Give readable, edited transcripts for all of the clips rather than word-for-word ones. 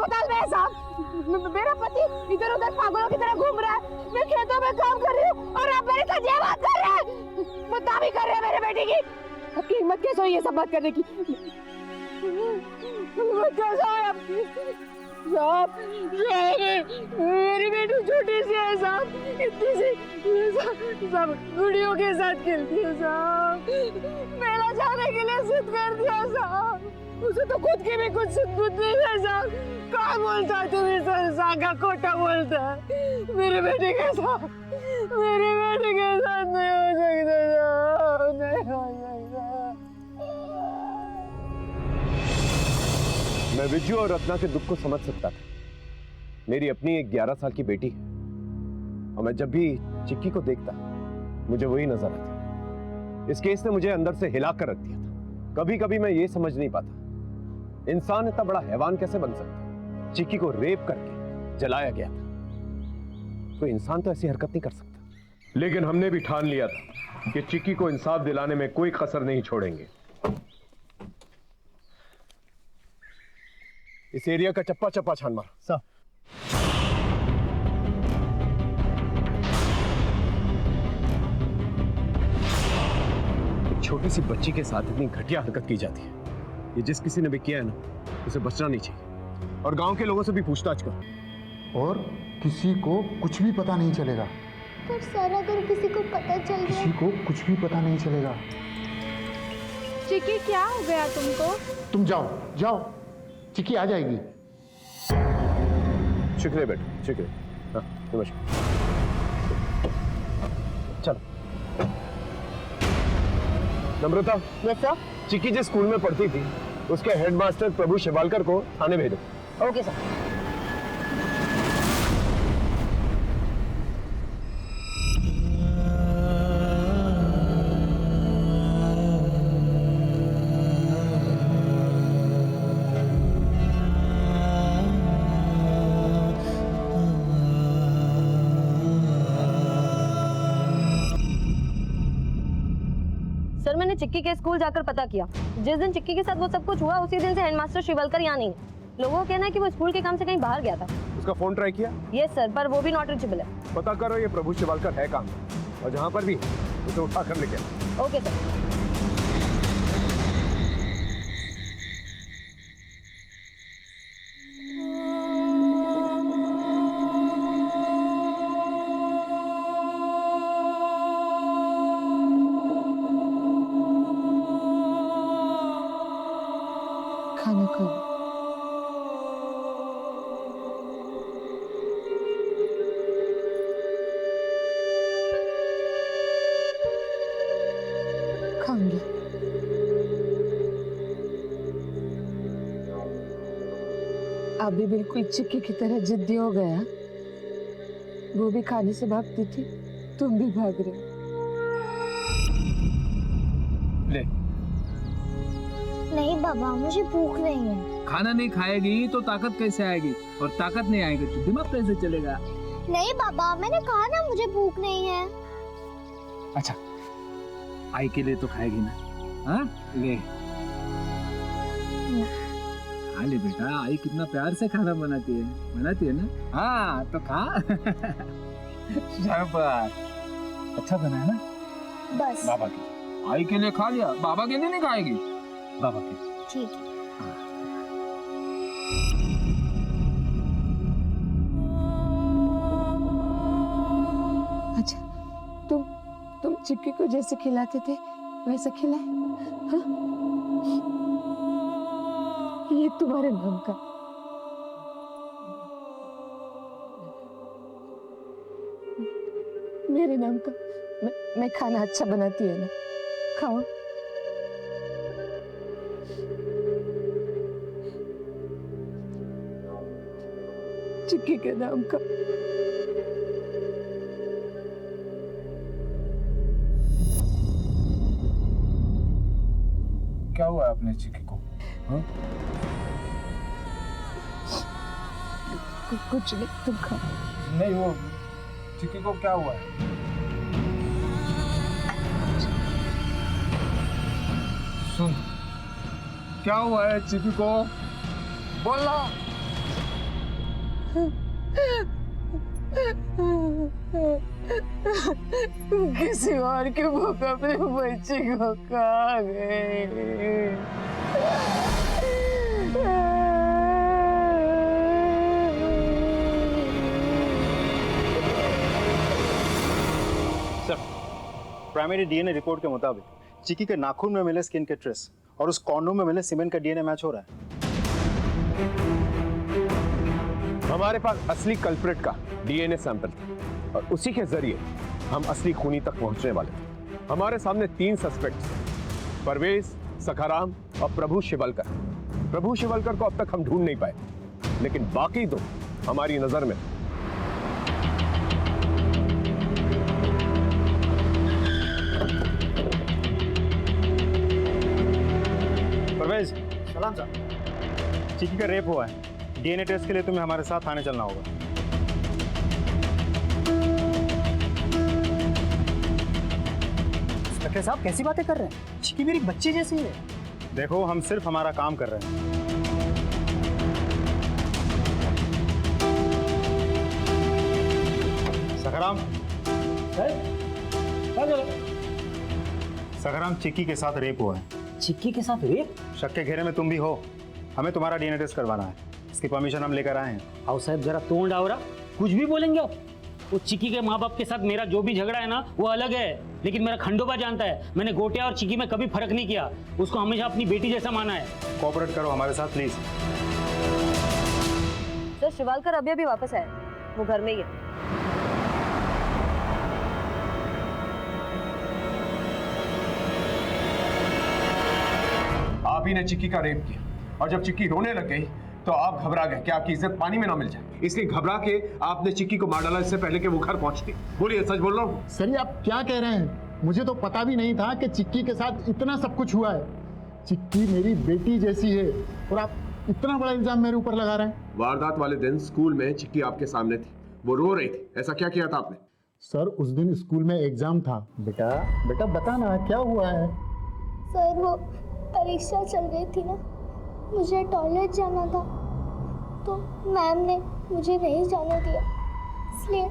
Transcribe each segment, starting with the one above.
अस्पताल में है साहब। मेरा पति इधर उधर पागलों की तरह घूम रहा है। मैं खेतों में काम कर रही हूँ और आप मेरे साथ ये बात कर रहे हैं। बदनामी कर रहे हैं मेरे बेटे की। आपकी हिम्मत कैसे हुई ये सब बात करने की? हिम्मत कैसे हुई आपकी? साहब मेरी बेटी छोटी सी है साहब, इतनी सी सब गुड़ियों के साथ खेलती है साहब। मेला जाने के लिए जिद कर दिया साहब। उसे तो खुद की भी कुछ सुध नहीं है साहब। क्या बोलता है तुम्हें सर? सागा खोटा बोलता है। मेरे बेटे के साथ नहीं हो सकता साहब, नहीं हो सकता। मैं विजू और रत्ना के दुख को समझ सकता था। मेरी अपनी एक 11 साल की बेटी है और मैं जब भी चिक्की को देखता मुझे वही नजर आता। इस केस ने मुझे अंदर से हिला कर रख दिया था। कभी कभी मैं ये समझ नहीं पाता इंसान इतना बड़ा हैवान कैसे बन सकता है। चिक्की को रेप करके जलाया गया था। कोई इंसान तो ऐसी हरकत नहीं कर सकता। लेकिन हमने भी ठान लिया था कि चिक्की को इंसाफ दिलाने में कोई कसर नहीं छोड़ेंगे। इस एरिया का चप्पा चप्पा छान मार। सर एक छोटी सी बच्ची के साथ इतनी घटिया हरकत की जाती है। ये जिस किसी ने भी किया है ना, उसे बचना नहीं चाहिए। और गांव के लोगों से भी पूछताछ कर। और किसी को कुछ भी पता नहीं चलेगा। पर सर अगर किसी को पता चल गया? किसी को कुछ भी पता नहीं चलेगा। चिक्की क्या हो गया तुमको? तुम जाओ जाओ, चिक्की आ जाएगी। शुक्रिया बेटा, शुक्रिया। हाँ नमस्कार। चलो नम्रता, चिक्की जिस स्कूल में पढ़ती थी उसके हेडमास्टर प्रभु शिवालकर को थाने भेजो। Okay sir. सर मैंने चिक्की के स्कूल जाकर पता किया। जिस दिन चिक्की के साथ वो सब कुछ हुआ उसी दिन से हेडमास्टर शिवलकर यहाँ नहीं है। लोगों का कहना है कि वो स्कूल के काम से कहीं बाहर गया था। उसका फोन ट्राई किया? यस सर, पर वो भी नॉट रीचेबल है। पता करो ये प्रभु शिवालकर है कहाँ, और जहाँ पर भी उसे उठा कर लेके आओ। Okay sir. खाना खाओ। खाऊंगी। आप भी बिल्कुल चिक्की की तरह जिद्दी हो गया। वो भी खाने से भागती थी, तुम भी भाग रहे हो। ले। नहीं बाबा, मुझे भूख नहीं है। खाना नहीं खाएगी तो ताकत कैसे आएगी, और ताकत नहीं आएगी तो दिमाग कैसे चलेगा? नहीं बाबा, मैंने कहा ना मुझे भूख नहीं है। अच्छा आई के लिए तो खाएगी ना? हाँ ले खा ले बेटा। आई कितना प्यार से खाना बनाती है ना? हाँ तो खा। शाबाश, अच्छा बना है ना? बस बाबा की आई के लिए खा लिया, बाबा के लिए नहीं खाएगी? बाबा के ठीक है। अच्छा तुम चिक्की को जैसे खिलाते थे वैसा खिलाए? हाँ? ये तुम्हारे नाम का। मेरे नाम का। मैं खाना अच्छा बनाती है ना, खाओ। चिक्की के नाम का। क्या हुआ अपने चिक्की को? हाँ? कुछ नहीं, तुम खाओ। नहीं वो चिक्की को क्या हुआ है? सुन, क्या हुआ है चिक्की को? बोलना। किसी और के भूख अपने बच्चे को खा गए। सर, प्राइमरी डीएनए रिपोर्ट के मुताबिक चिक्की के नाखून में मिले स्किन के ट्रेस और उस कॉन्डोम में मिले सीमेंट का डीएनए मैच हो रहा है। हमारे पास असली कल्प्रिट का डीएनए सैंपल था और उसी के जरिए हम असली खूनी तक पहुंचने वाले थे। हमारे सामने 3 सस्पेक्ट्स, परवेज, सखाराम और प्रभु शिवलकर। प्रभु शिवलकर को अब तक हम ढूंढ नहीं पाए, लेकिन बाकी 2 हमारी नजर में। परवेज, सलाम सर। चिक्की का रेप हुआ है। डीएनए टेस्ट के लिए तुम्हें हमारे साथ थाने चलना होगा। इंस्पेक्टर साहब कैसी बातें कर रहे हैं? चिक्की मेरी बच्ची जैसी है। देखो, हम सिर्फ हमारा काम कर रहे हैं। सखाराम, सखाराम, चिक्की के साथ रेप हुआ है। चिक्की के साथ रेप? शक के घेरे में तुम भी हो। हमें तुम्हारा डीएनए टेस्ट करवाना है। इसकी परमिशन हम लेकर आए हैं। आओ साहब, जरा तोड़ आवरा, कुछ भी बोलेंगे आप। वो चिक्की के माँ बाप के साथ मेरा जो भी झगड़ा है ना, वो अलग है, लेकिन मेरा खंडोबा जानता है, मैंने गोटिया और चिक्की में कभी फर्क नहीं किया। उसको हमेशा अपनी बेटी जैसा माना है। कोऑपरेट करो हमारे साथ प्लीज। सर, शिवालकर अभी अभी वापस आए, वो घर में ही है। आप ही ने चिक्की का रेप किया और जब चिक्की रोने लग गई तो आप घबरा गए कि आपकी इज्जत पानी में ना मिल जाए, इसलिए घबरा के आपने चिक्की को मार डाला इससे पहले कि वो घर पहुंचती। बोलिए, सच बोल रहा हूँ? सर ये आप क्या कह रहे हैं? मुझे तो पता भी नहीं था कि चिक्की के साथ इतना सब कुछ हुआ है। चिक्की मेरी बेटी जैसी है और आप इतना बड़ा इल्जाम मेरे ऊपर लगा रहे हैं। वारदात वाले दिन स्कूल में चिक्की आपके सामने थी, वो रो रही थी। ऐसा क्या किया था आपने? सर उस दिन स्कूल में एग्जाम था। बेटा बेटा बता ना क्या हुआ है। सर वो परीक्षा चल रही थी ना, मुझे टॉयलेट जाना था तो मैम ने मुझे नहीं जाने दिया, इसलिए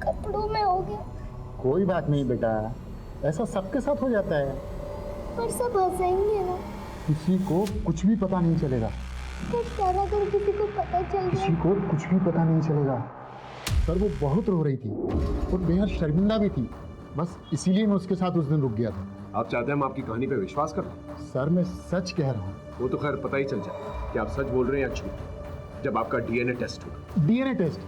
कपड़ों में हो गया। कोई बात नहीं बेटा, ऐसा सबके साथ हो जाता है। पर सब हंसेंगे ना। किसी को कुछ भी पता नहीं चलेगा। पर सर अगर किसी को पता चल किसी गया? को कुछ भी पता नहीं चलेगा। सर वो बहुत रो रही थी और बेहद शर्मिंदा भी थी, बस इसीलिए मैं उसके साथ उस दिन रुक गया था। आप चाहते हैं हम आपकी कहानी पे विश्वास करें? सर मैं सच कह रहा हूँ। वो तो खैर पता ही चल जाए कि आप सच बोल रहे हैं या झूठ जब आपका डीएनए टेस्ट होगा। DNA test?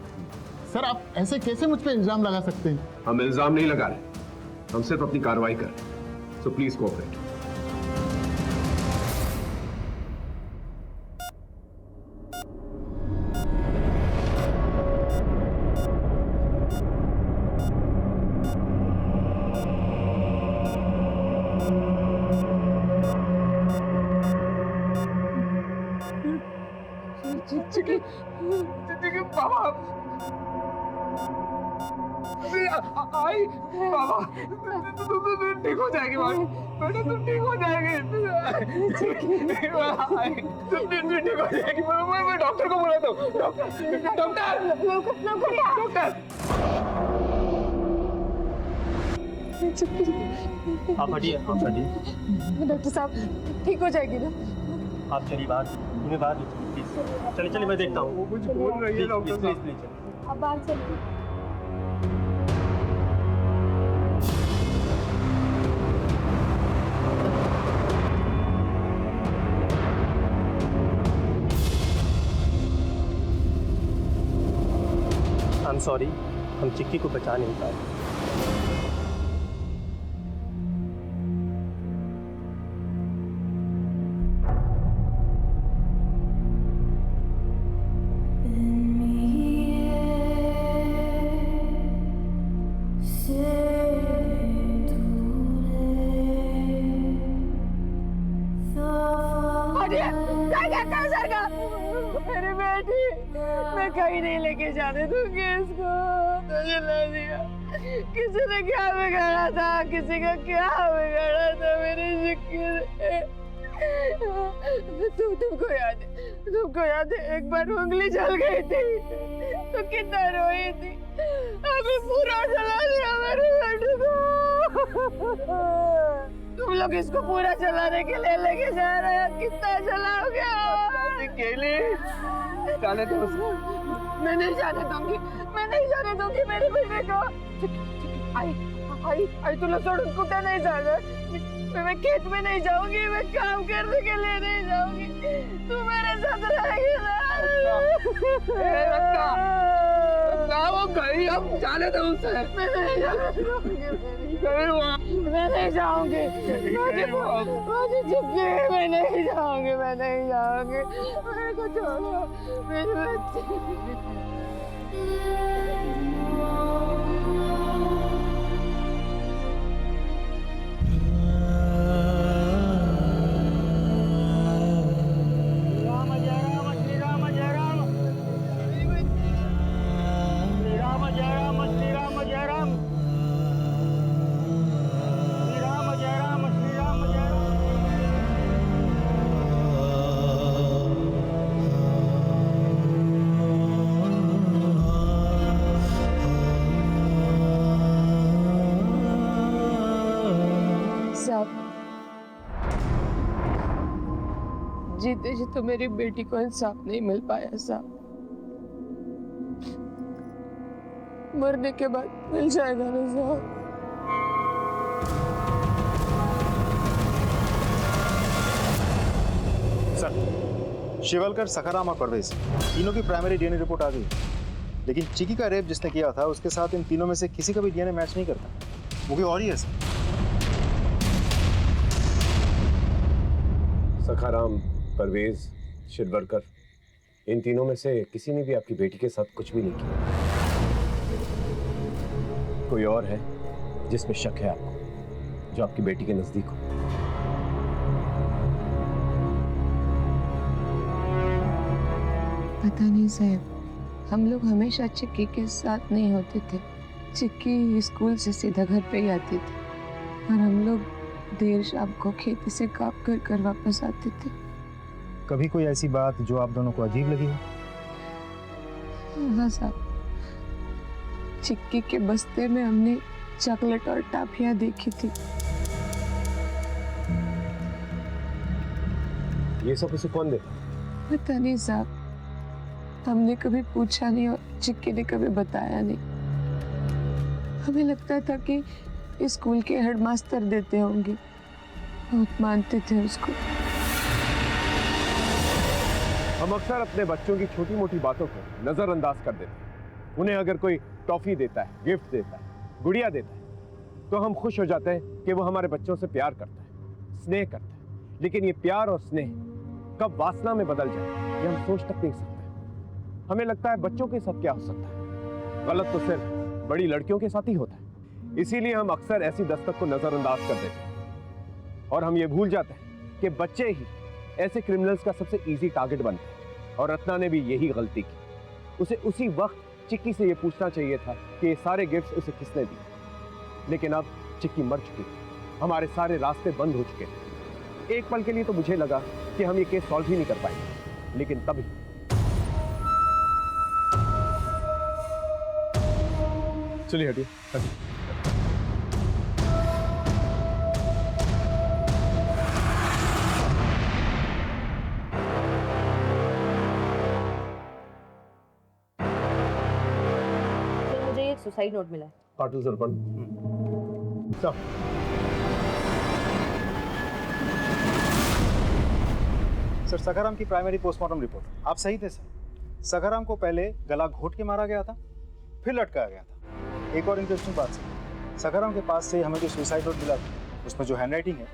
सर आप ऐसे कैसे मुझ पे इल्जाम लगा सकते हैं? हम इल्जाम नहीं लगा रहे, हम सिर्फ अपनी कार्रवाई कर रहे हैं। So please cooperate. आई बाबा, तू ठीक हो जाएगी बेटा, तू ठीक हो जाएगी। तू ठीक हो जाएगी। मैं डॉक्टर को बुलाता हूँ। डॉक्टर। आप हटिए, आप हटिए। डॉक्टर साहब ठीक हो जाएगी ना? आप चलिए बाहर, तुम्हें बाहर प्लीज। चलिए चलिए, मैं देखता हूँ। वो कुछ बोल रही है डॉक्टर साहब। प्लीज। अब बाहर चलिए। आई एम सॉरी, हम चिक्की को बचा नहीं पाए। मेरी बेटी, मैं कहीं नहीं लेके जाने दूंगी इसको। तो जला दिया। किसी ने क्या बिगाड़ा था, किसी का क्या बिगाड़ा था मेरी चिक्की ने। तुमको याद है एक बार उंगली जल गई थी तो कितना रोई थी। अभी पूरा जला दिया मेरे बेटे को। तुम लोग इसको पूरा जलाने के लिए लेके जा रहे हैं, कितना जलाओगे? केली जाने दो उसको। मैं नहीं जाने दूंगी मेरे बेटे को। आई तुला सोडून कुठे नहीं जाना। मैं खेत में नहीं जाऊंगी, मैं काम करने के लिए नहीं जाऊंगी, तू मेरे साथ रहेगी ना। वो गई, अब जाने दो उसे। मैं नहीं जाऊंगी। मैं नहीं जाऊंगी। मेरे को छोड़ो, मेरे बच्चे। जीते जी तो मेरी बेटी को इंसाफ नहीं मिल पाया साहब, मरने के बाद मिल जाएगा ना साहब। सर, शिवलकर, सखाराम और परवेज तीनों की प्राइमरी डीएनए रिपोर्ट आ गई, लेकिन चिकी का रेप जिसने किया था उसके साथ इन तीनों में से किसी का भी डीएनए मैच नहीं करता। वो कोई और ही है सर। सखाराम, परवेज, शिरवरकर, इन तीनों में से किसी ने भी आपकी बेटी के साथ कुछ भी नहीं किया। कोई और है जिसमें शक है आपको, जो आपकी बेटी के नजदीक हो? पता नहीं साहब, हम लोग हमेशा चिक्की के साथ नहीं होते थे। चिक्की स्कूल से सीधा घर पे ही आती थी और हम लोग देर शाम को खेती से काम कर वापस आते थे। कभी कोई ऐसी बात जो आप दोनों को अजीब लगी हो? हाँ साहब, चिक्की के बस्ते में हमने चॉकलेट और टाफियां देखी थी। ये सब उसे कौन देता? पता नहीं साहब, हमने कभी पूछा नहीं और चिक्की ने कभी बताया नहीं। हमें लगता था कि स्कूल के हेडमास्टर देते होंगे, बहुत मानते थे उसको। हम अक्सर अपने बच्चों की छोटी मोटी बातों को नजरअंदाज कर देते हैं। उन्हें अगर कोई टॉफी देता है, गिफ्ट देता है, गुड़िया देता है, तो हम खुश हो जाते हैं कि वो हमारे बच्चों से प्यार करता है, स्नेह करता है। लेकिन ये प्यार और स्नेह कब वासना में बदल जाए, ये हम सोच तक नहीं सकते। हमें लगता है बच्चों के साथ क्या हो सकता है, गलत तो सिर्फ बड़ी लड़कियों के साथ ही होता है। इसीलिए हम अक्सर ऐसी दस्तक को नजरअंदाज कर देते हैं और हम ये भूल जाते हैं कि बच्चे ही ऐसे क्रिमिनल्स का सबसे इजी टारगेट बनते हैं। और रत्ना ने भी यही गलती की। उसे उसी वक्त चिक्की से ये पूछना चाहिए था कि ये सारे गिफ्ट्स उसे किसने दिए। लेकिन अब चिक्की मर चुकी, हमारे सारे रास्ते बंद हो चुके। एक पल के लिए तो मुझे लगा कि हम ये केस सॉल्व ही नहीं कर पाएंगे, लेकिन तभी चलिए हटिए। मुझे एक सुसाइड नोट मिला है। पाटिल सरपंच सर, सखाराम की प्राइमरी पोस्टमार्टम रिपोर्ट। आप सही थे सर, सखाराम को पहले गला घोट के मारा गया था, फिर लटकाया गया था। एक और इंटरेस्टिंग बात सर, सखाराम के पास से हमें जो सुसाइड नोट मिला था उसमें जो हैंडराइटिंग है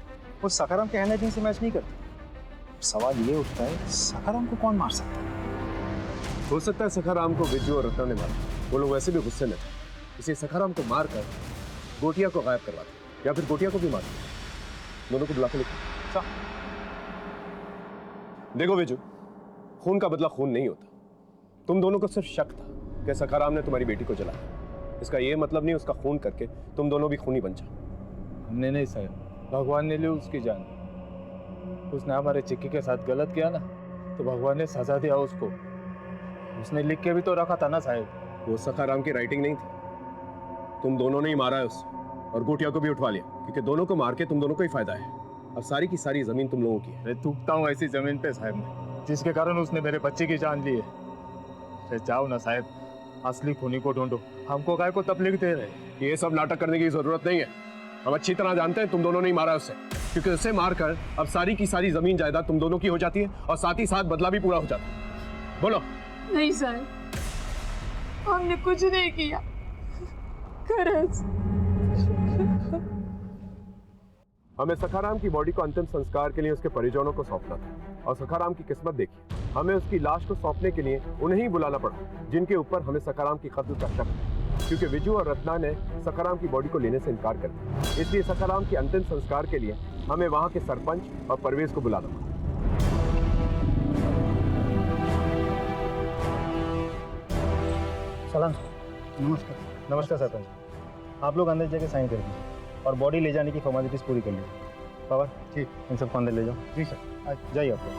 वो सखाराम के हैंडराइटिंग से मैच नहीं करती। सवाल ये उठता है, सखाराम को कौन मार सकता है? हो सकता है सखाराम को विजू और रत्ना ने मारा। वो लोग वैसे भी गुस्से में थे, इसे सखाराम को मारकर गोटिया को गायब करवाते या फिर गोटिया को भी मारते, दोनों को बुला के लिखा। देखो विजू, खून का बदला खून नहीं होता। तुम दोनों को सिर्फ शक था कि सखाराम ने तुम्हारी बेटी को जलाया। इसका यह मतलब नहीं उसका खून करके तुम दोनों भी खूनी बन जाओ। हमने नहीं सर, भगवान ने ली उसकी जान। उसने हमारे चिक्की के साथ गलत किया ना, तो भगवान ने सजा दिया उसको। उसने लिख के भी तो रखा था ना साहब। वो सखाराम की राइटिंग नहीं थी, तुम दोनों ने ही मारा है उसे, और गोटिया को भी उठवा लिया, क्योंकि दोनों को मार के तुम दोनों को ही फायदा है। अब सारी की सारी जमीन तुम लोगों की है। मैं थूकता हूँ ऐसी जमीन पे साहब में, जिसके कारण उसने मेरे बच्चे की जान ली है। अरे जाओ ना साहब, असली खूनी को ढूंढो, हमको काय को तकलीफ दे रहे। ये सब नाटक करने की जरूरत नहीं है। हम अच्छी तरह जानते हैं तुम दोनों ने ही मारा उसे, क्योंकि उसे मारकर अब सारी की सारी जमीन जायदाद तुम दोनों की हो जाती है, और साथ ही साथ बदला भी पूरा हो जाता है। बोलो। नहीं सर, हमने कुछ नहीं किया। खरच हमें सखाराम की बॉडी को अंतिम संस्कार के लिए उसके परिजनों को सौंपना था, और सखाराम की किस्मत देखिए, हमें उसकी लाश को सौंपने के लिए उन्हें ही बुलाना पड़ा जिनके ऊपर हमें सखाराम की कत्ल का शक है, क्योंकि विजू और रत्ना ने सखाराम की बॉडी को लेने से इनकार कर दिया। इसलिए सखाराम के अंतिम संस्कार के लिए हमें वहां के सरपंच और परवेज को बुलाना पड़ा। सलाम। नमस्कार। नमस्कार सरपंच। आप लोग अंदर जाके साइन कर दीजिए और बॉडी ले जाने की फॉर्मेलिटीज पूरी कर लीजिए। पावर ठीक, इन सबको अंदर ले जाओ। जी सर, जाइए आप लोग।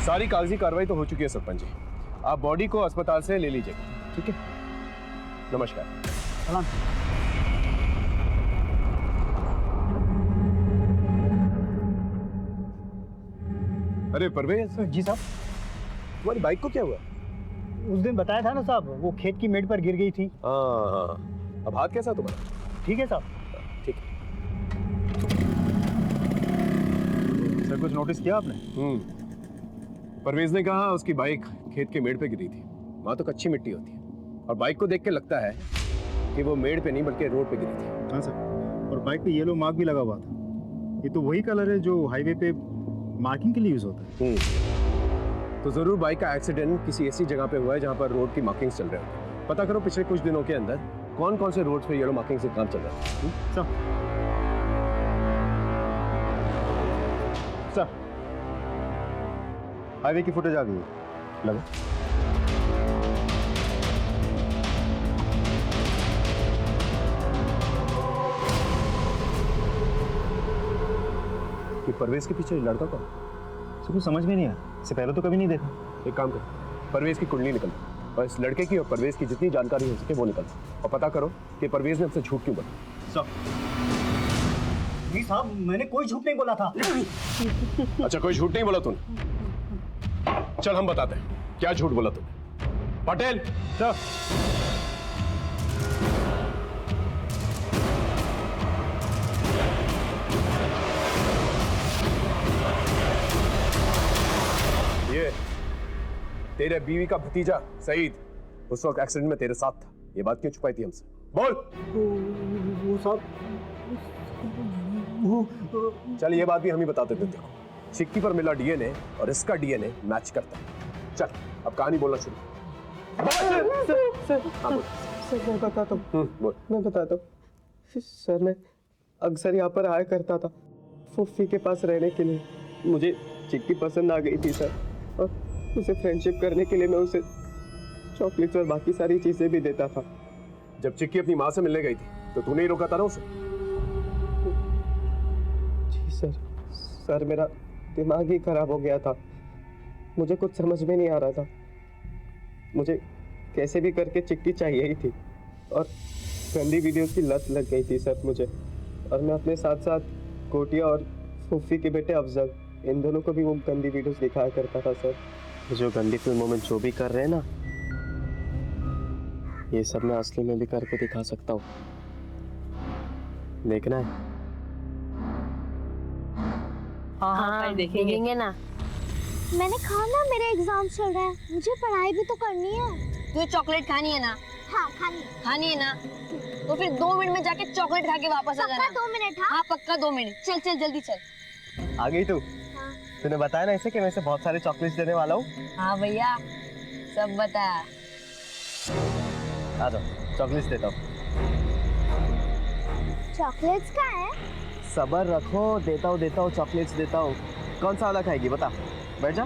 सारी कागजी कार्रवाई तो हो चुकी है सरपंच जी, आप बॉडी को अस्पताल से ले लीजिएगा। ठीक है, नमस्कार। सलाम। अरे परवेज जी साहब, तुम्हारी बाइक को क्या हुआ? उस दिन बताया था ना साहब, वो खेत की मेड़ पर गिर गई थी। हाँ, अब हाथ कैसा तुम्हारा? ठीक है साहब। ठीक है। सर कुछ नोटिस किया आपने? परवेज ने कहा उसकी बाइक खेत के मेड़ पे गिरी थी, वहां तो कच्ची मिट्टी होती है, और बाइक को देख के लगता है कि वो मेड़ पे नहीं बल्कि रोड पे गिरी थी। हाँ सर, और बाइक पे येलो मार्क भी लगा हुआ था। ये तो वही कलर है जो हाईवे पे मार्किंग के लिए यूज होता है। तो जरूर बाइक का एक्सीडेंट किसी ऐसी जगह पे हुआ है जहां पर रोड की मार्किंग्स चल रहे होते। पता करो पिछले कुछ दिनों के अंदर कौन कौन से रोड पे येलो मार्किंग से काम चल रहा है। सर, हाईवे की फुटेज आ गई है, लगा। कि परवेज के पीछे लड़का कौन? सर कुछ समझ में नहीं आया, इससे पहले तो कभी नहीं देखा। एक काम करो, परवेज की कुंडली निकल और इस लड़के की और परवेज की जितनी जानकारी हो सके वो निकल, और पता करो कि परवेज ने हमसे झूठ क्यों बोला। सर जी साहब, मैंने कोई झूठ नहीं बोला था। अच्छा, कोई झूठ नहीं बोला तूने? चल हम बताते हैं क्या झूठ बोला तूने। पटेल सर, ये तेरे बीवी का भतीजा सईद उस वक्त एक्सीडेंट में तेरे साथ था, ये बात क्यों छुपाई थी हमसे? बोल। वो साहब, चल ये बात भी हम ही बताते थे। देखो, चिक्की पर मिला डीएनए और इसका डीएनए मैच करता है। चल अब कहानी बोलना शुरू। सर मैं बताता हूँ। बोल। मैं बताता हूँ सर, मैं अक्सर यहाँ पर आया करता था फुफ्फी के पास रहने के लिए। मुझे चिक्की पसंद आ गई थी सर, और उसे फ्रेंडशिप करने के लिए मैं उसे चॉकलेट्स और बाकी सारी चीज़ें भी देता था। जब चिक्की अपनी माँ से मिलने गई थी तो तूने ही रोका था ना उसे? जी सर मेरा दिमाग ही खराब हो गया था, मुझे कुछ समझ में नहीं आ रहा था। मुझे कैसे भी करके चिक्की चाहिए ही थी, और गंदी वीडियोस की लत लग गई थी सर मुझे। और मैं अपने साथ साथ कोटिया और फुफ्फी के बेटे अफजल, इन दोनों को भी वो गंदी वीडियोस दिखाया करता था सर। जो गंदी फिल्मों में जो भी कर रहे हैं ना, ये सब मैं असली में भी करके दिखा सकता हूँ। देखना है? हाँ देखेंगे ना। मैंने कहा ना मेरे एग्जाम चल रहे हैं, मुझे पढ़ाई भी तो करनी है। तुझे चॉकलेट खानी है ना? हाँ खानी। खानी है ना, तो फिर 2 मिनट में जाके चॉकलेट खा के वापस आ जाना। पक्का 2 मिनट? हाँ पक्का 2 मिनट। चल चल जल्दी चल। आ गई तू? तूने बताया ना इसे कि मैं इसे बहुत सारे चॉकलेट्स देने वाला हूँ। हाँ भैया, सब बता। आ जाओ, चॉकलेट्स देता हूँ। चॉकलेट्स का है? सबर रखो, देता हूँ चॉकलेट्स देता हूँ। कौन सा वाला खाएगी बता, बैठ जा।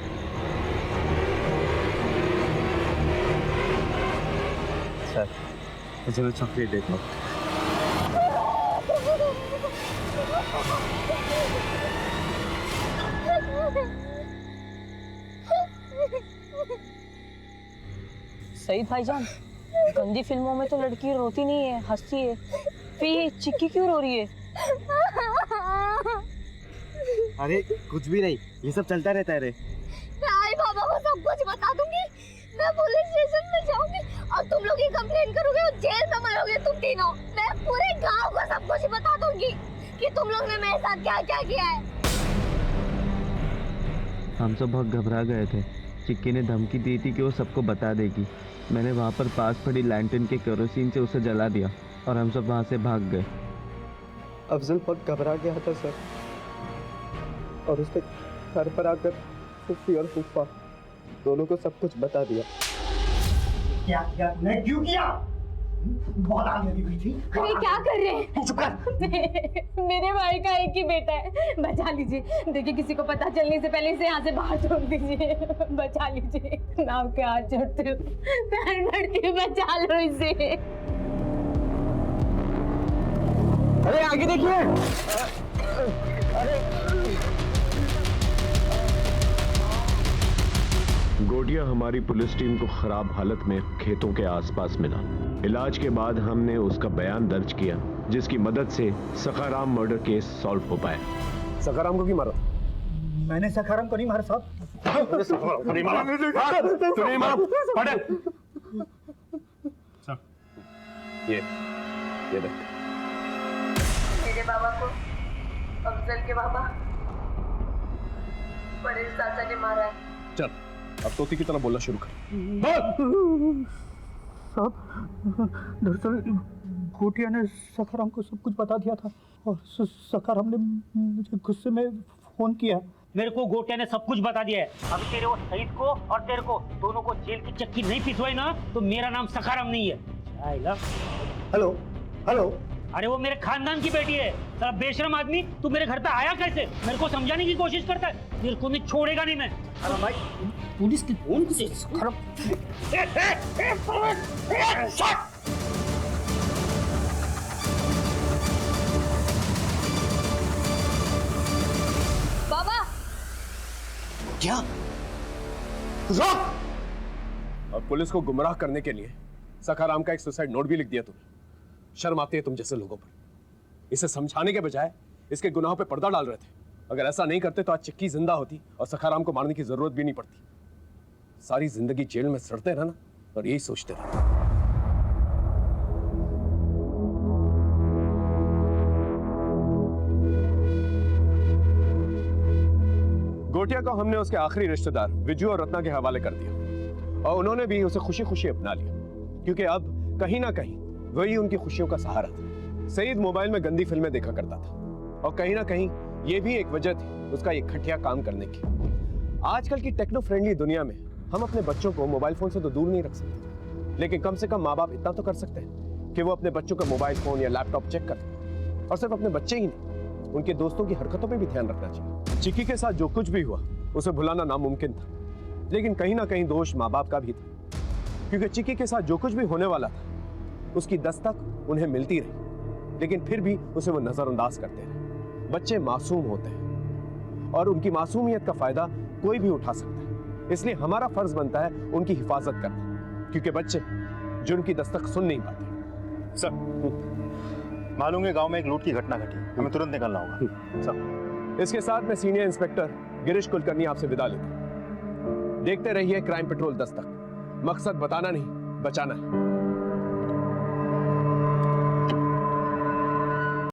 सर मुझे वो चॉकलेट दे दो। सईद भाईजान, गंदी फिल्मों में तो लड़की रोती नहीं है, हंसती है, फिर ये चिक्की क्यों रो रही है? अरे कुछ भी नहीं, ये सब चलता रहता है रे। मैं आई बाबा को सब कुछ बता दूंगी। मैं पुलिस स्टेशन में जाऊंगी और तुम लोग ही कंप्लेन करोगे और जेल में मरोगे तुम तीनों। मैं पूरे गांव को सब कुछ बता दूंगी कि तुम लोग ने मेरे साथ क्या क्या किया है। हम सब बहुत घबरा गए थे। चिक्की ने धमकी दी थी कि वो सबको बता देगी। मैंने वहाँ पर पास पड़ी लैंटर्न के केरोसिन से उसे जला दिया और हम सब वहाँ से भाग गए। अफजल बहुत घबरा गया था सर, और उसने घर पर आकर फूफी और फूफा दोनों को सब कुछ बता दिया। क्या किया तूने? क्यों किया? बहुत आग लगी हुई थी। अरे क्या कर रहे हैं? चुप कर। मेरे भाई का एक ही बेटा है, बचा लीजिए। देखिए किसी को पता चलने से पहले इसे यहाँ से बाहर छोड़ दीजिए। बचा लीजिए, नाम के हाथ जोड़ते हो, पैर पड़ते हो, बचा लो इसे। अरे आगे देखिए। गोटिया हमारी पुलिस टीम को खराब हालत में खेतों के आसपास मिला। इलाज के बाद हमने उसका बयान दर्ज किया, जिसकी मदद से सखाराम मर्डर केस सॉल्व हो पाया। सखाराम को क्यों मारा? मैंने सखाराम को नहीं मारा साहब। ये देख। मेरे बाबा को अफजल के बाबा परेश चाचा ने मारा है। चल अब तोती की तरह बोलना शुरू कर। साहब दरअसल गोटिया ने सखाराम को सब कुछ बता दिया था और सखाराम ने मुझे गुस्से में फोन किया। मेरे को गोटिया ने सब कुछ बता दिया है। अभी तेरे वो सईद को और तेरे को दोनों को जेल की चक्की नहीं पिसवाई ना तो मेरा नाम सखाराम नहीं है। आएगा। Hello hello. अरे वो मेरे खानदान की बेटी है। साला बेशरम आदमी, तू मेरे घर पे आया कैसे? मेरे को समझाने की कोशिश करता है। मेरे को नहीं छोड़ेगा नहीं मैं। अरे भाई पुलिस की फोन से खराब। बाबा क्या? रोक! और पुलिस को गुमराह करने के लिए सखाराम का एक सुसाइड नोट भी लिख दिया तुमने। शर्म आती है तुम जैसे लोगों पर। इसे समझाने के बजाय इसके गुनाहों पे पर्दा डाल रहे थे। अगर ऐसा नहीं करते तो आज चिक्की जिंदा होती और सखाराम को मारने की जरूरत भी नहीं पड़ती। सारी जिंदगी जेल में सड़ते रहना और यही सोचते रहना। गोटिया को हमने उसके आखिरी रिश्तेदार विजू और रत्ना के हवाले कर दिया और उन्होंने भी उसे खुशी खुशी अपना लिया, क्योंकि अब कहीं ना कहीं वही उनकी खुशियों का सहारा था। सईद मोबाइल में गंदी फिल्में देखा करता था और कहीं ना कहीं ये भी एक वजह थी उसका ये घटिया काम करने की। आजकल की टेक्नो फ्रेंडली दुनिया में हम अपने बच्चों को मोबाइल फोन से तो दूर नहीं रख सकते, लेकिन कम से कम माँ बाप इतना तो कर सकते हैं कि वो अपने बच्चों का मोबाइल फोन या लैपटॉप चेक करें। और सिर्फ अपने बच्चे ही नहीं, उनके दोस्तों की हरकतों पर भी ध्यान रखना चाहिए। चिक्की के साथ जो कुछ भी हुआ उसे भुलाना नामुमकिन था, लेकिन कहीं ना कहीं दोष माँ बाप का भी था, क्योंकि चिक्की के साथ जो कुछ भी होने वाला था उसकी दस्तक उन्हें मिलती रही, लेकिन फिर भी उसे वो नजरअंदाज करते रहे। बच्चे मासूम होते हैं और उनकी मासूमियत का फायदा कोई भी उठा सकता है, इसलिए हमारा फर्ज बनता है उनकी हिफाजत करना, क्योंकि बच्चे जो उनकी दस्तक सुन नहीं पाते। सर मालूम है गांव में एक लूट की घटना घटी, हमें तुरंत निकलना होगा। सर इसके साथ में सीनियर इंस्पेक्टर गिरीश कुलकर्णी आपसे विदा लेते हैं। देखते रहिए क्राइम पेट्रोल दस्तक। मकसद बताना नहीं, बचाना है।